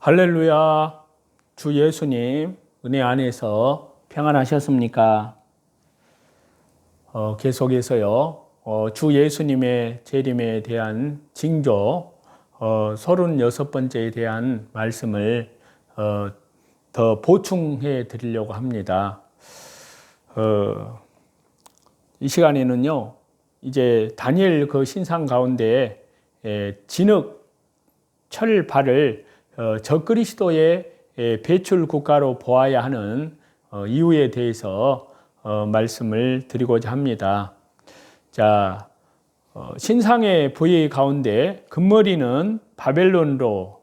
할렐루야. 주 예수님 은혜 안에서 평안하셨습니까? 계속해서요. 주 예수님의 재림에 대한 징조 36번째에 대한 말씀을 더 보충해 드리려고 합니다. 이 시간에는요. 이제 다니엘 그 신상 가운데 진흙, 철, 발을 적그리스도의 배출 국가로 보아야 하는 이유에 대해서 말씀을 드리고자 합니다. 자, 신상의 부위 가운데 금머리는 바벨론으로,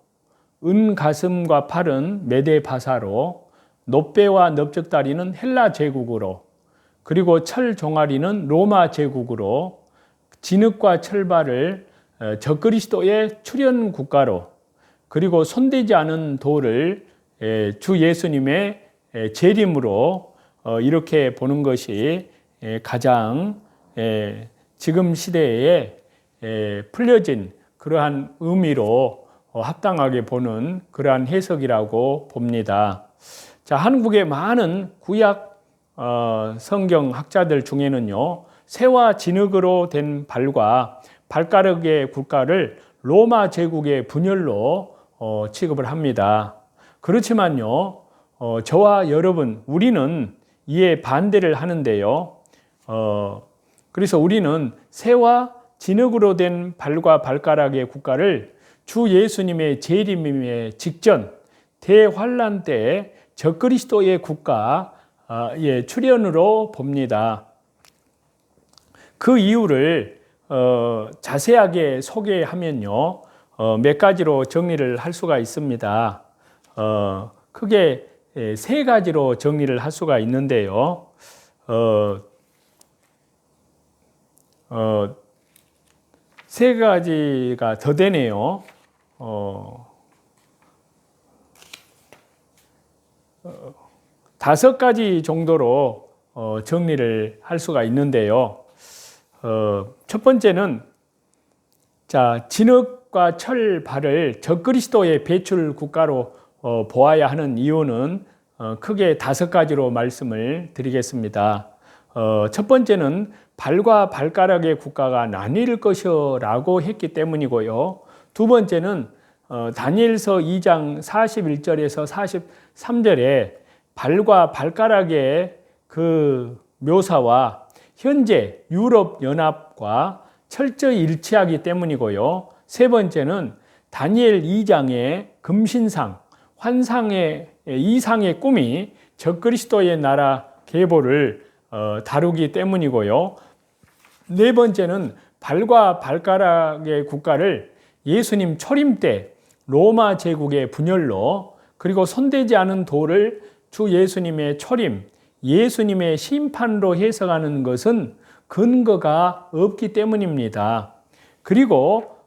은 가슴과 팔은 메데 바사로, 놋배와 넓적다리는 헬라 제국으로, 그리고 철 종아리는 로마 제국으로, 진흙과 철발을 적그리스도의 출현 국가로, 그리고 손대지 않은 돌을 주 예수님의 재림으로 이렇게 보는 것이 가장 지금 시대에 풀려진 그러한 의미로 합당하게 보는 그러한 해석이라고 봅니다. 자, 한국의 많은 구약 성경 학자들 중에는요, 새와 진흙으로 된 발과 발가락의 국가를 로마 제국의 분열로 취급을 합니다. 그렇지만요, 저와 여러분, 우리는 이에 반대를 하는데요. 그래서 우리는 새와 진흙으로 된 발과 발가락의 국가를 주 예수님의 재림의 직전 대환란 때 적그리스도의 국가의 출현으로 봅니다. 그 이유를 자세하게 소개하면요, 몇 가지로 정리를 할 수가 있습니다. 크게 세 가지로 정리를 할 수가 있는데요. 세 가지가 더 되네요. 다섯 가지 정도로 정리를 할 수가 있는데요. 첫 번째는, 자, 진흙과 철, 발을 적그리스도의 배출 국가로 보아야 하는 이유는 크게 다섯 가지로 말씀을 드리겠습니다. 첫 번째는 발과 발가락의 국가가 나뉠 것이라고 했기 때문이고요. 두 번째는 다니엘서 2장 41절에서 43절에 발과 발가락의 그 묘사와 현재 유럽 연합과 철저히 일치하기 때문이고요. 세 번째는 다니엘 2장의 금신상, 환상의 이상의 꿈이 적그리스도의 나라 계보를 다루기 때문이고요. 네 번째는 발과 발가락의 국가를 예수님 초림 때 로마 제국의 분열로, 그리고 손대지 않은 돌을 주 예수님의 초림, 예수님의 심판으로 해석하는 것은 근거가 없기 때문입니다. 그리고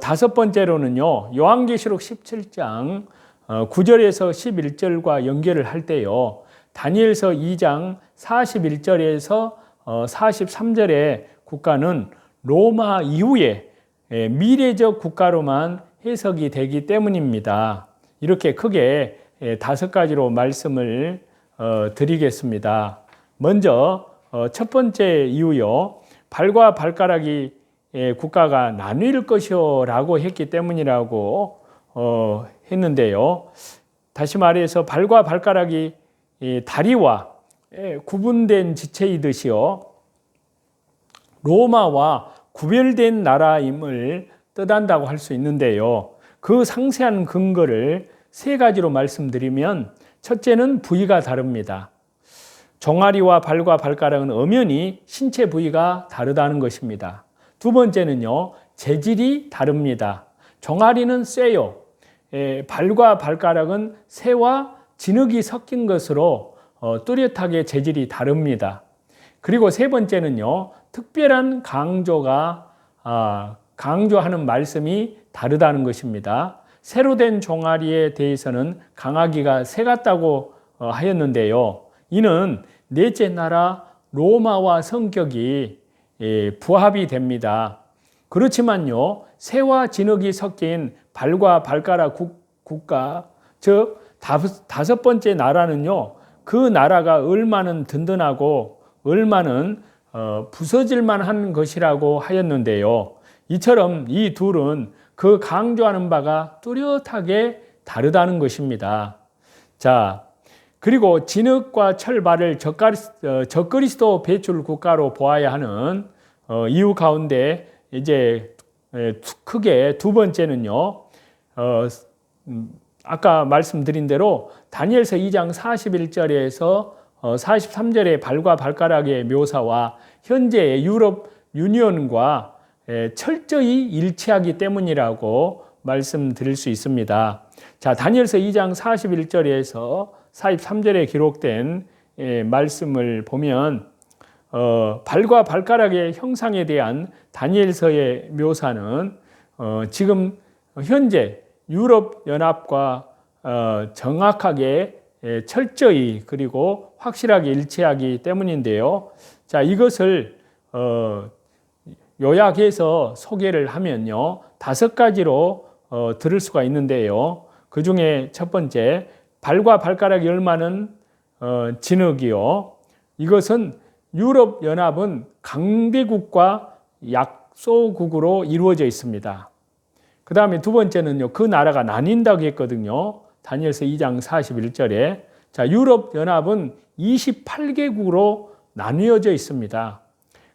다섯 번째로는요, 요한계시록 17장 9절에서 11절과 연결을 할 때요, 다니엘서 2장 41절에서 43절의 국가는 로마 이후에 미래적 국가로만 해석이 되기 때문입니다. 이렇게 크게 다섯 가지로 말씀을 드리겠습니다. 먼저 첫 번째 이유요, 발과 발가락이 국가가 나뉠 것이라고 했기 때문이라고 했는데요. 다시 말해서 발과 발가락이 다리와 구분된 지체이듯이요, 로마와 구별된 나라임을 뜻한다고 할 수 있는데요. 그 상세한 근거를 세 가지로 말씀드리면, 첫째는 부위가 다릅니다. 종아리와 발과 발가락은 엄연히 신체 부위가 다르다는 것입니다. 두 번째는요, 재질이 다릅니다. 종아리는 쇠요, 발과 발가락은 새와 진흙이 섞인 것으로 뚜렷하게 재질이 다릅니다. 그리고 세 번째는요, 특별한 강조하는 말씀이 다르다는 것입니다. 새로 된 종아리에 대해서는 강하기가 새 같다고 하였는데요. 이는 넷째 나라 로마와 성격이 부합이 됩니다. 그렇지만요, 새와 진흙이 섞인 발과 발가락 국가 즉 다섯 번째 나라는요, 그 나라가 얼마는 든든하고 얼마는 부서질 만한 것이라고 하였는데요. 이처럼 이 둘은 그 강조하는 바가 뚜렷하게 다르다는 것입니다. 자, 그리고 진흙과 철발을 적그리스도 배출 국가로 보아야 하는 이유 가운데 이제 크게 두 번째는요, 아까 말씀드린 대로 다니엘서 2장 41절에서 43절의 발과 발가락의 묘사와 현재의 유럽 유니온과 철저히 일치하기 때문이라고 말씀드릴 수 있습니다. 자, 다니엘서 2장 41절에서 43절에 기록된 말씀을 보면 발과 발가락의 형상에 대한 다니엘서의 묘사는 지금 현재 유럽 연합과 정확하게 철저히 그리고 확실하게 일치하기 때문인데요. 자, 이것을 요약해서 소개를 하면요, 5가지로 들을 수가 있는데요. 그 중에 첫 번째, 발과 발가락이 얼마는 진흙이요. 이것은 유럽 연합은 강대국과 약소국으로 이루어져 있습니다. 그 다음에 두 번째는요, 그 나라가 나뉜다고 했거든요. 다니엘서 2장 41절에. 자, 유럽 연합은 28개국으로 나뉘어져 있습니다.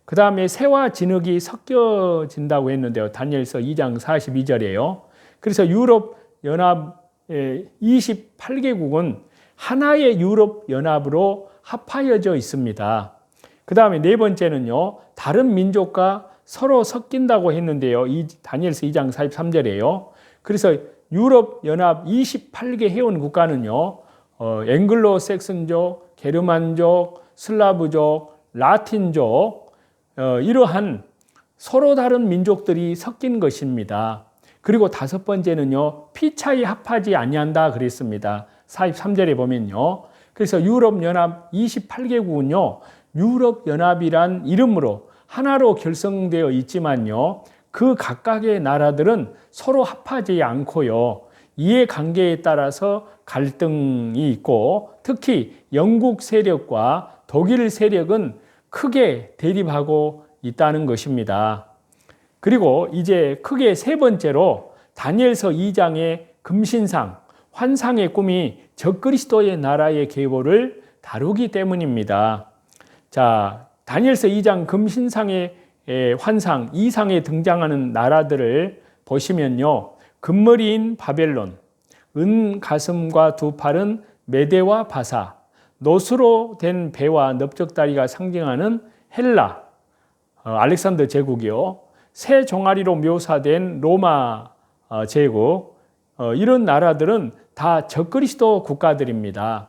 그 다음에 새와 진흙이 섞여진다고 했는데요. 다니엘서 2장 42절에요. 그래서 유럽 연합의 28개국은 하나의 유럽 연합으로 합하여져 있습니다. 그 다음에 네 번째는요, 다른 민족과 서로 섞인다고 했는데요. 이 다니엘서 2장 43절에요. 그래서 유럽 연합 28개 회원 국가는요, 앵글로 색슨족, 게르만족, 슬라브족, 라틴족, 이러한 서로 다른 민족들이 섞인 것입니다. 그리고 다섯 번째는요, 피차에 합하지 아니한다 그랬습니다. 43절에 보면요. 그래서 유럽연합 28개국은요, 유럽연합이란 이름으로 하나로 결성되어 있지만요, 그 각각의 나라들은 서로 합하지 않고요, 이해관계에 따라서 갈등이 있고, 특히 영국 세력과 독일 세력은 크게 대립하고 있다는 것입니다. 그리고 이제 크게 세 번째로 다니엘서 2장의 금신상, 환상의 꿈이 적그리스도의 나라의 계보를 다루기 때문입니다. 자, 다니엘서 2장 금신상의 환상, 이상에 등장하는 나라들을 보시면요, 금머리인 바벨론, 은 가슴과 두 팔은 메대와 바사, 노수로 된 배와 넓적다리가 상징하는 헬라, 알렉산더 제국이요, 새 종아리로 묘사된 로마 제국, 이런 나라들은 다 적그리스도 국가들입니다.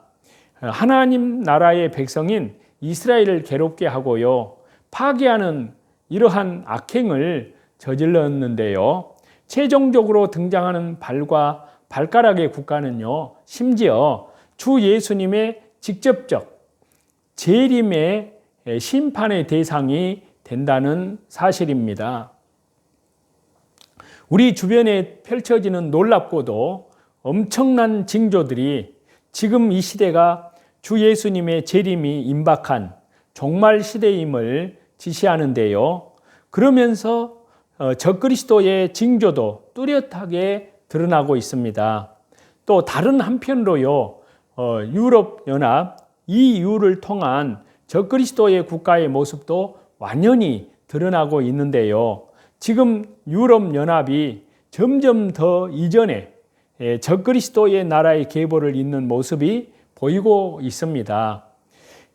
하나님 나라의 백성인 이스라엘을 괴롭게 하고요, 파괴하는 이러한 악행을 저질렀는데요. 최종적으로 등장하는 발과 발가락의 국가는요, 심지어 주 예수님의 직접적 재림의 심판의 대상이 된다는 사실입니다. 우리 주변에 펼쳐지는 놀랍고도 엄청난 징조들이 지금 이 시대가 주 예수님의 재림이 임박한 종말 시대임을 지시하는데요. 그러면서 적그리스도의 징조도 뚜렷하게 드러나고 있습니다. 또 다른 한편으로요, 유럽연합 EU를 통한 적그리스도의 국가의 모습도 완연히 드러나고 있는데요. 지금 유럽연합이 점점 더 이전에 적그리스도의 나라의 계보를 잇는 모습이 보이고 있습니다.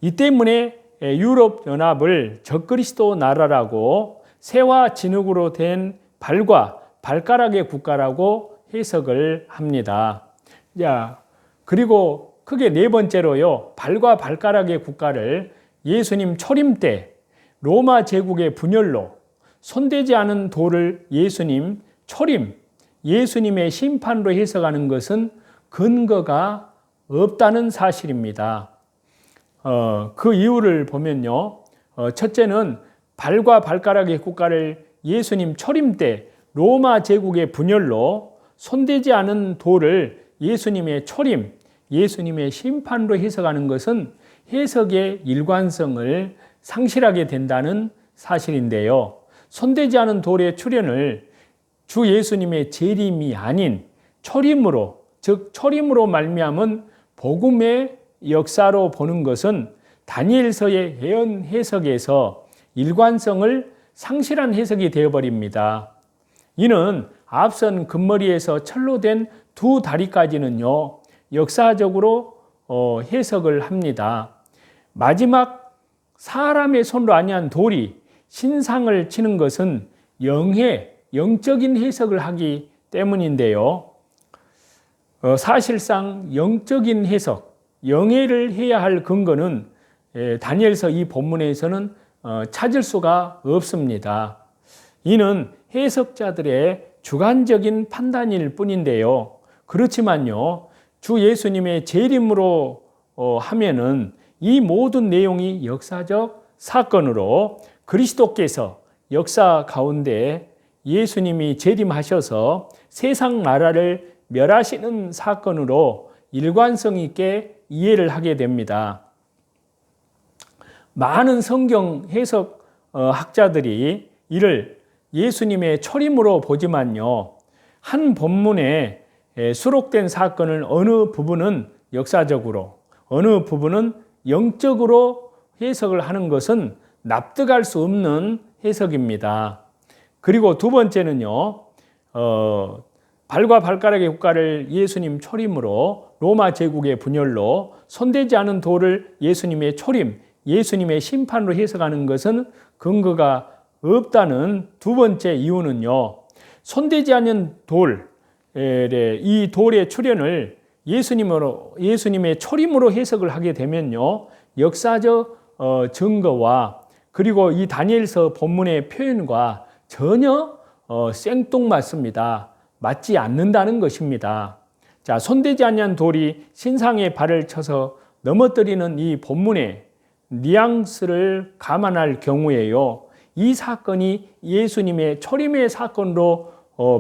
이 때문에 유럽연합을 적그리스도 나라라고 새와 진흙으로 된 발과 발가락의 국가라고 해석을 합니다. 자, 그리고 크게 네 번째로요, 발과 발가락의 국가를 예수님 초림 때 로마 제국의 분열로 손대지 않은 돌을 예수님 초림, 예수님의 심판으로 해석하는 것은 근거가 없다는 사실입니다. 그 이유를 보면요, 첫째는 발과 발가락의 국가를 예수님 초림 때 로마 제국의 분열로 손대지 않은 돌을 예수님의 초림, 예수님의 심판으로 해석하는 것은 해석의 일관성을 상실하게 된다는 사실인데요. 손대지 않은 돌의 출현을 주 예수님의 재림이 아닌 초림으로, 즉 초림으로 말미암은 복음의 역사로 보는 것은 다니엘서의 예언 해석에서 일관성을 상실한 해석이 되어버립니다. 이는 앞선 금머리에서 철로 된 두 다리까지는요, 역사적으로 해석을 합니다. 마지막 사람의 손으로 아니한 돌이 신상을 치는 것은 영적인 해석을 하기 때문인데요. 사실상 영적인 해석, 영해를 해야 할 근거는 다니엘서 이 본문에서는 찾을 수가 없습니다. 이는 해석자들의 주관적인 판단일 뿐인데요. 그렇지만요, 주 예수님의 재림으로 하면은 이 모든 내용이 역사적 사건으로 그리스도께서 역사 가운데 예수님이 재림하셔서 세상 나라를 멸하시는 사건으로 일관성 있게 이해를 하게 됩니다. 많은 성경 해석 학자들이 이를 예수님의 초림으로 보지만요, 한 본문에 수록된 사건을 어느 부분은 역사적으로, 어느 부분은 영적으로 해석을 하는 것은 납득할 수 없는 해석입니다. 그리고 두 번째는요, 발과 발가락의 국가를 예수님 초림으로, 로마 제국의 분열로, 손대지 않은 돌을 예수님의 초림, 예수님의 심판으로 해석하는 것은 근거가 없다는 두 번째 이유는요, 손대지 않은 돌, 이 돌의 출현을 예수님의 초림으로 해석을 하게 되면요, 역사적 증거와 그리고 이 다니엘서 본문의 표현과 전혀 생뚱맞습니다. 맞지 않는다는 것입니다. 자, 손대지 않는 돌이 신상의 발을 쳐서 넘어뜨리는 이 본문의 뉘앙스를 감안할 경우에요, 이 사건이 예수님의 초림의 사건으로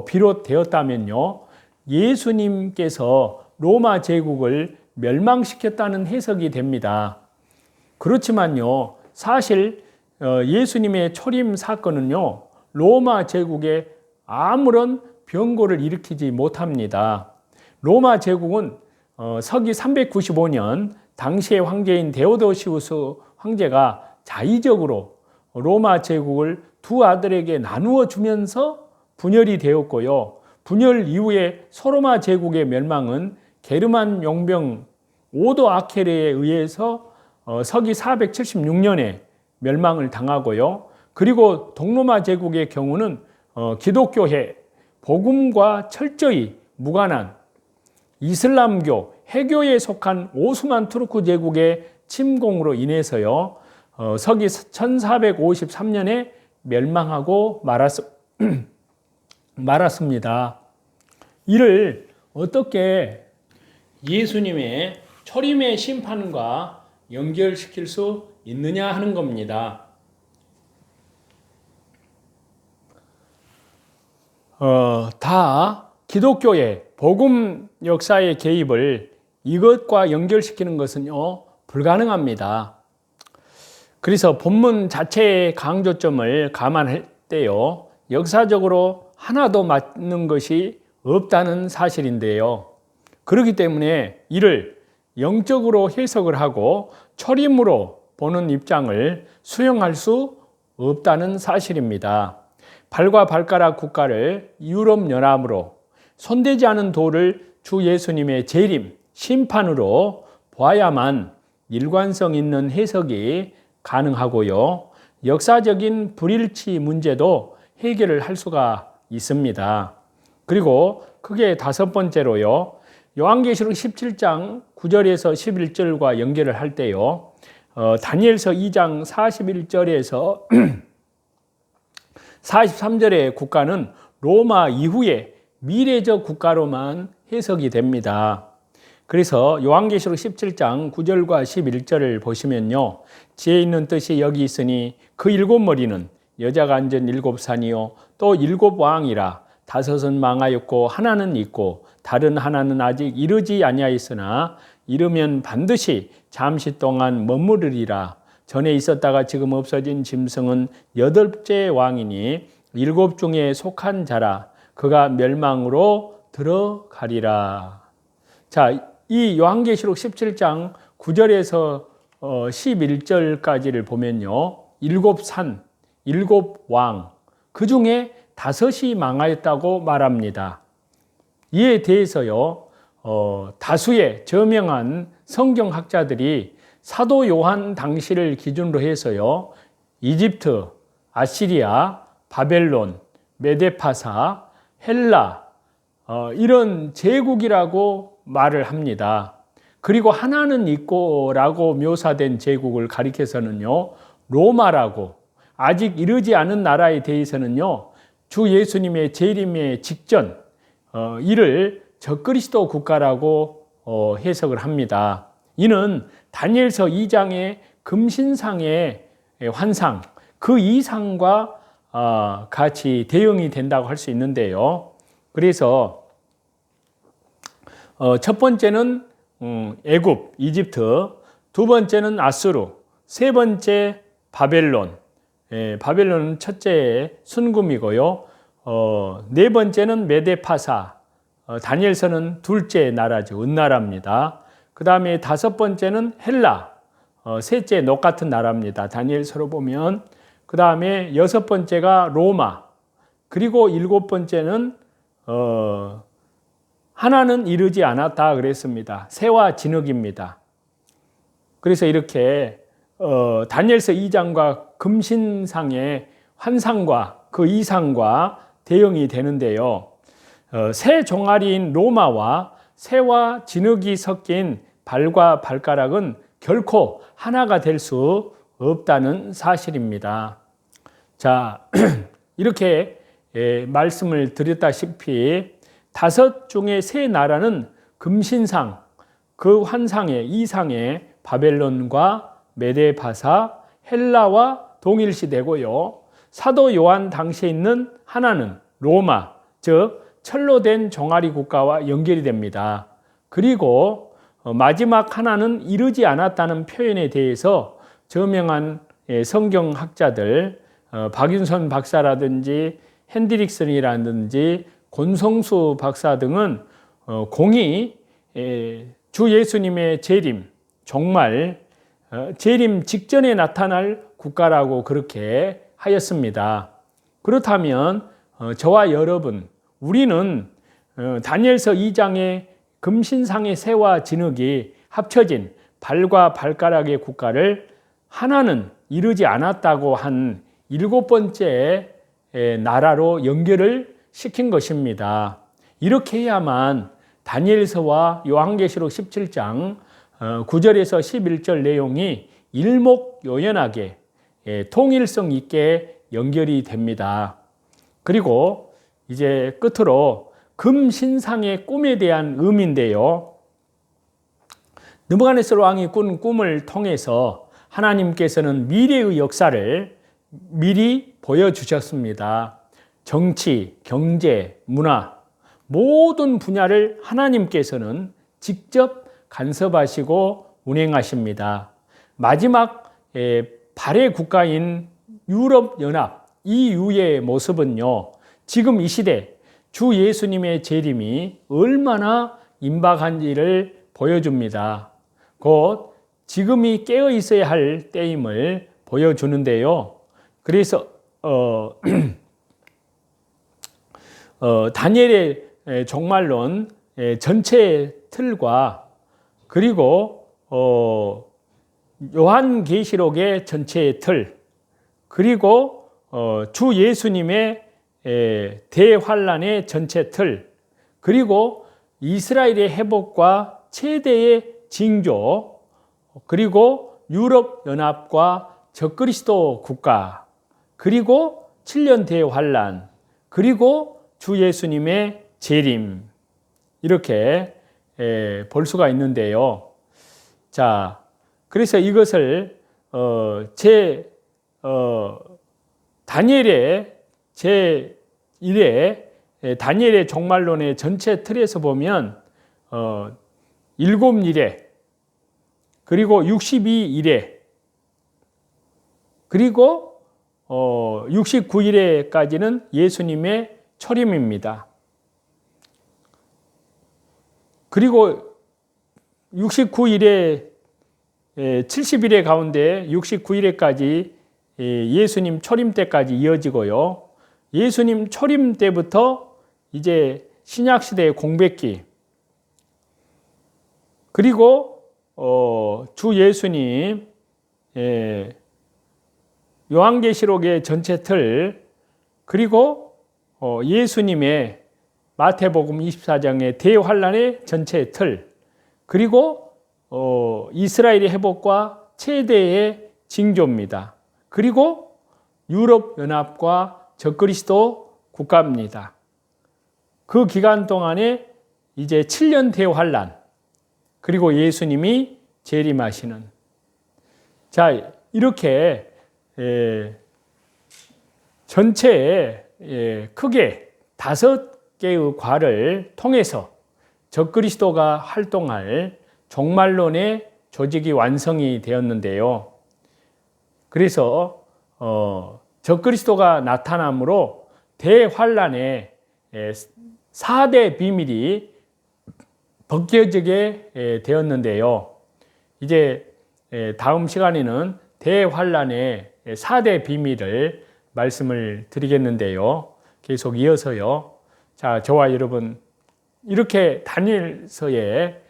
비롯되었다면요, 예수님께서 로마 제국을 멸망시켰다는 해석이 됩니다. 그렇지만요, 사실 예수님의 초림 사건은요, 로마 제국에 아무런 변고를 일으키지 못합니다. 로마 제국은 서기 395년 당시의 황제인 데오도시우스 황제가 자의적으로 로마 제국을 두 아들에게 나누어 주면서 분열이 되었고요. 분열 이후에 소로마 제국의 멸망은 게르만 용병 오도 아케레에 의해서 서기 476년에 멸망을 당하고요. 그리고 동로마 제국의 경우는 기독교회 복음과 철저히 무관한 이슬람교 해교에 속한 오스만 투르크 제국의 침공으로 인해서요, 서기 1453년에 멸망하고 말았습니다. 이를 어떻게 예수님의 초림의 심판과 연결시킬 수 있느냐 하는 겁니다. 다 기독교의 복음 역사의 개입을 이것과 연결시키는 것은요, 불가능합니다. 그래서 본문 자체의 강조점을 감안할 때요, 역사적으로 하나도 맞는 것이 없다는 사실인데요. 그렇기 때문에 이를 영적으로 해석을 하고 초림으로 보는 입장을 수용할 수 없다는 사실입니다. 발과 발가락 국가를 유럽연합으로, 손대지 않은 돌을 주 예수님의 재림, 심판으로 보아야만 일관성 있는 해석이 가능하고요, 역사적인 불일치 문제도 해결을 할 수가 있습니다. 그리고 크게 다섯 번째로요, 요한계시록 17장 9절에서 11절과 연결을 할 때요, 다니엘서 2장 41절에서 43절의 국가는 로마 이후의 미래적 국가로만 해석이 됩니다. 그래서 요한계시록 17장 9절과 11절을 보시면요, 지혜 있는 뜻이 여기 있으니 그 일곱 머리는 여자가 앉은 일곱 산이요 또 일곱 왕이라. 다섯은 망하였고 하나는 있고 다른 하나는 아직 이르지 아니하였으나 이르면 반드시 잠시 동안 머무르리라. 전에 있었다가 지금 없어진 짐승은 8째 왕이니 7 중에 속한 자라. 그가 멸망으로 들어가리라. 자, 이 요한계시록 17장 9절에서 11절까지를 보면요. 7산, 7왕, 그 중에 5이 망하였다고 말합니다. 이에 대해서요, 다수의 저명한 성경학자들이 사도 요한 당시를 기준으로 해서요, 이집트, 아시리아, 바벨론, 메데파사, 헬라, 이런 제국이라고 말을 합니다. 그리고 하나는 있고라고 묘사된 제국을 가리켜서는요, 로마라고, 아직 이르지 않은 나라에 대해서는요, 주 예수님의 재림의 직전, 이를 적그리스도 국가라고 해석을 합니다. 이는 다니엘서 2장의 금신상의 환상, 그 이상과 같이 대응이 된다고 할 수 있는데요. 그래서 첫 번째는 애굽, 이집트, 두 번째는 아수르, 세 번째 바벨론, 바벨론은 첫째 순금이고요. 네 번째는 메데파사, 다니엘서는 둘째 나라죠. 은나라입니다. 그 다음에 다섯 번째는 헬라, 셋째 녹 같은 나라입니다. 다니엘서로 보면. 그 다음에 여섯 번째가 로마, 그리고 일곱 번째는 하나는 이르지 않았다 그랬습니다. 새와 진흙입니다. 그래서 이렇게 다니엘서 2장과 금신상의 환상과 그 이상과 대응이 되는데요. 새 종아리인 로마와 새와 진흙이 섞인 발과 발가락은 결코 하나가 될 수 없다는 사실입니다. 자, 이렇게 말씀을 드렸다시피 5 중에 3 나라는 금신상, 그 환상의 이상의 바벨론과 메데파사, 헬라와 동일시되고요. 사도 요한 당시에 있는 하나는 로마, 즉 철로 된 종아리 국가와 연결이 됩니다. 그리고 마지막 하나는 이르지 않았다는 표현에 대해서 저명한 성경학자들, 박윤선 박사라든지 핸드릭슨이라든지 권성수 박사 등은 공히 주 예수님의 재림, 정말 재림 직전에 나타날 국가라고 그렇게 하였습니다. 그렇다면 저와 여러분, 우리는 다니엘서 2장의 금신상의 새와 진흙이 합쳐진 발과 발가락의 국가를 하나는 이르지 않았다고 한 7번째 나라로 연결을 시킨 것입니다. 이렇게 해야만 다니엘서와 요한계시록 17장 9절에서 11절 내용이 일목요연하게 통일성 있게 연결이 됩니다. 그리고 이제 끝으로 금신상의 꿈에 대한 의미인데요. 느부갓네살 왕이 꾼 꿈을 통해서 하나님께서는 미래의 역사를 미리 보여주셨습니다. 정치, 경제, 문화 모든 분야를 하나님께서는 직접 간섭하시고 운행하십니다. 마지막 발해 국가인 유럽연합 EU의 모습은요, 지금 이 시대 주 예수님의 재림이 얼마나 임박한지를 보여줍니다. 곧 지금이 깨어 있어야 할 때임을 보여주는데요. 그래서 다니엘의 종말론 전체 틀과 그리고 요한계시록의 전체 틀, 그리고 주 예수님의 대환란의 전체 틀, 그리고 이스라엘의 회복과 최대의 징조, 그리고 유럽연합과 적그리스도 국가, 그리고 7년 대환란, 그리고 주 예수님의 재림, 이렇게 볼 수가 있는데요. 자, 그래서 이것을 다니엘의 제1의 다니엘의 종말론의 전체 틀에서 보면 7일에 그리고 62일에 그리고 69일에까지는 예수님의 초림입니다. 그리고 69일에 70일의 가운데 69일에까지 예수님 초림 때까지 이어지고요. 예수님 초림 때부터 이제 신약시대의 공백기, 그리고 주 예수님 요한계시록의 전체 틀, 그리고 예수님의 마태복음 24장의 대환란의 전체 틀, 그리고 이스라엘의 회복과 최대의 징조입니다. 그리고 유럽연합과 적그리스도 국가입니다. 그 기간 동안에 이제 7년 대환란, 그리고 예수님이 재림하시는, 자, 이렇게 전체에 크게 5개의 과를 통해서 적그리스도가 활동할 종말론의 조직이 완성이 되었는데요. 그래서 적그리스도가 나타남으로 대환란의 4대 비밀이 벗겨지게 되었는데요. 이제 다음 시간에는 대환란의 4대 비밀을 말씀을 드리겠는데요. 계속 이어서요. 자, 저와 여러분, 이렇게 다니엘서에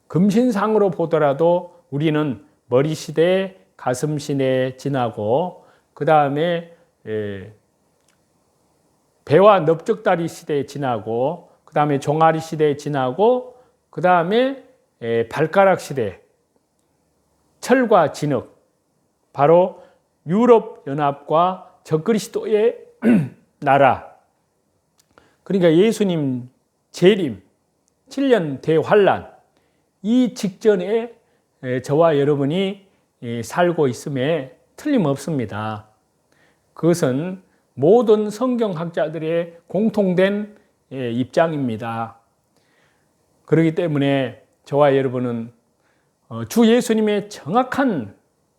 금신상으로 보더라도 우리는 머리 시대, 가슴 시대 지나고, 그 다음에 배와 넓적다리 시대 지나고, 그 다음에 종아리 시대 지나고, 그 다음에 발가락 시대, 철과 진흙, 바로 유럽연합과 적그리스도의 나라, 그러니까 예수님 재림, 7년 대환란, 이 직전에 저와 여러분이 살고 있음에 틀림없습니다. 그것은 모든 성경학자들의 공통된 입장입니다. 그렇기 때문에 저와 여러분은 주 예수님의 정확한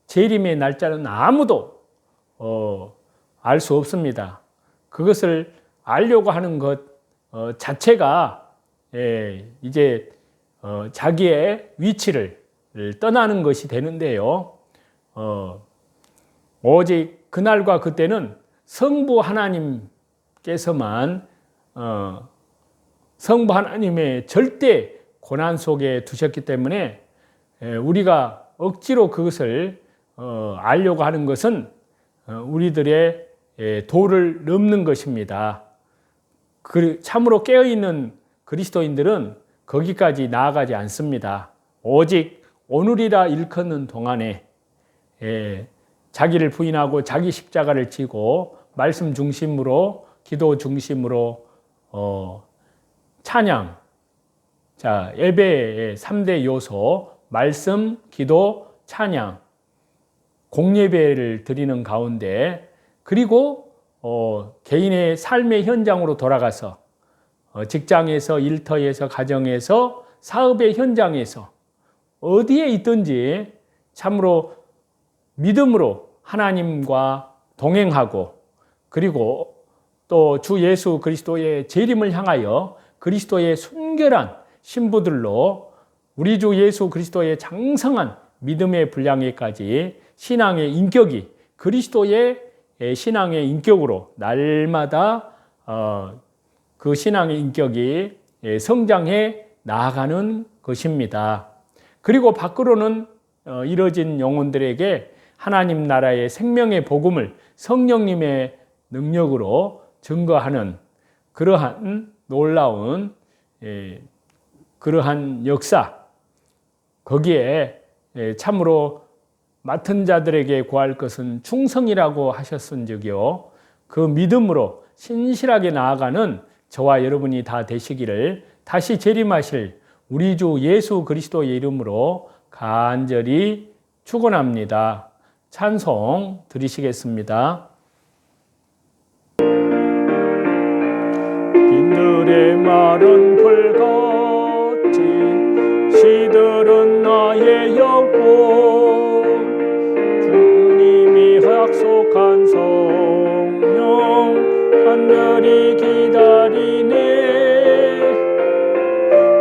재림의 날짜는 아무도 알 수 없습니다. 그것을 알려고 하는 것 자체가 이제 자기의 위치를 떠나는 것이 되는데요. 오직 그날과 그때는 성부 하나님께서만 성부 하나님의 절대 고난 속에 두셨기 때문에 우리가 억지로 그것을 알려고 하는 것은 우리들의 도를 넘는 것입니다. 참으로 깨어있는 그리스도인들은 거기까지 나아가지 않습니다. 오직 오늘이라 일컫는 동안에 자기를 부인하고 자기 십자가를 지고 말씀 중심으로, 기도 중심으로 찬양, 자, 예배의 3대 요소, 말씀, 기도, 찬양, 공예배를 드리는 가운데, 그리고 개인의 삶의 현장으로 돌아가서 직장에서, 일터에서, 가정에서, 사업의 현장에서 어디에 있든지 참으로 믿음으로 하나님과 동행하고, 그리고 또 주 예수 그리스도의 재림을 향하여 그리스도의 순결한 신부들로 우리 주 예수 그리스도의 장성한 믿음의 분량에까지 신앙의 인격이 그리스도의 신앙의 인격으로 날마다 그 신앙의 인격이 성장해 나아가는 것입니다. 그리고 밖으로는 이뤄진 영혼들에게 하나님 나라의 생명의 복음을 성령님의 능력으로 증거하는 그러한 놀라운 그러한 역사, 거기에 참으로 맡은 자들에게 구할 것은 충성이라고 하셨은즉요, 그 믿음으로 신실하게 나아가는 저와 여러분이 다 되시기를 다시 재림하실 우리 주 예수 그리스도의 이름으로 간절히 축원합니다. 찬송 드리시겠습니다. 메마른 불같이 시들은 나의 영혼 주님이 약속한 성령 간절히 기다리네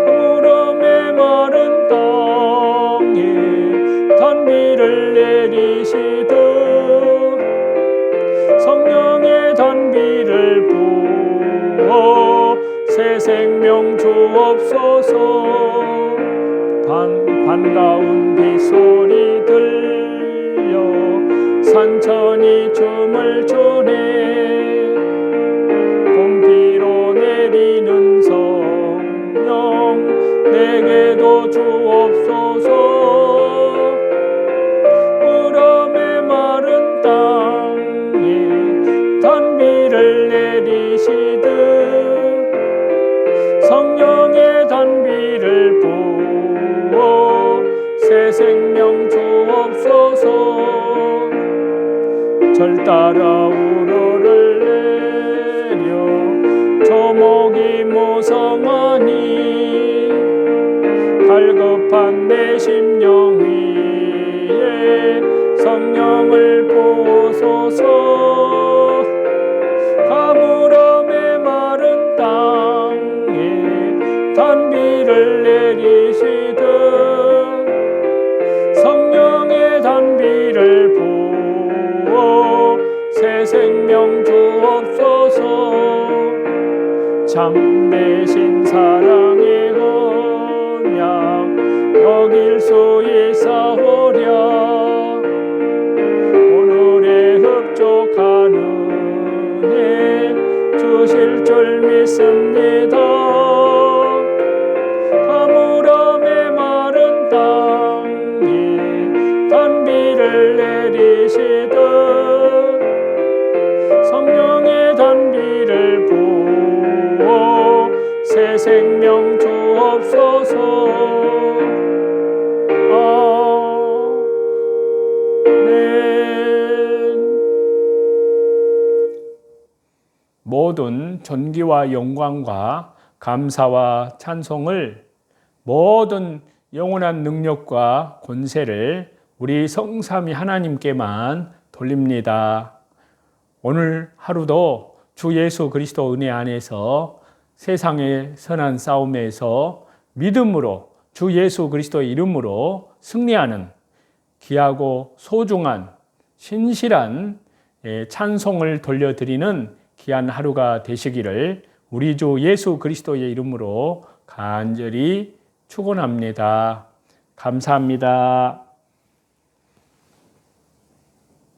그물어 메마른 땅에 단비를 내리시듯 성령의 단비를 부어 새 생명 주옵소서 반가운 빗소리 들려 산천이 춤을 추네 봄비로 내리는 성령 내게도 주옵소서 물어 메마른 땅에 단비를 내리시듯 성령의 단비를 부어 새 생명 주옵소서 절 따라 우러를 내려 조목이 무성하니 갈급한 내 심령 위에 성령을 부으소서 가물어 메마른 땅에 단비를 내리시듯 성령의 단비를 부어 새 생명 주옵소서 참되신 사랑의 언약 여길 수 있사오랴 오늘의 흡족한 은혜 주실 줄 믿습니다 가물어 메마른 땅에 단비를 내리시듯 성령의 단비를 부어 새 생명 주옵소서 모든 존귀와 영광과 감사와 찬송을 모든 영원한 능력과 권세를 우리 성삼위 하나님께만 돌립니다. 오늘 하루도 주 예수 그리스도 은혜 안에서 세상의 선한 싸움에서 믿음으로 주 예수 그리스도의 이름으로 승리하는 귀하고 소중한 신실한 찬송을 돌려드리는 귀한 하루가 되시기를 우리 주 예수 그리스도의 이름으로 간절히 축원합니다. 감사합니다.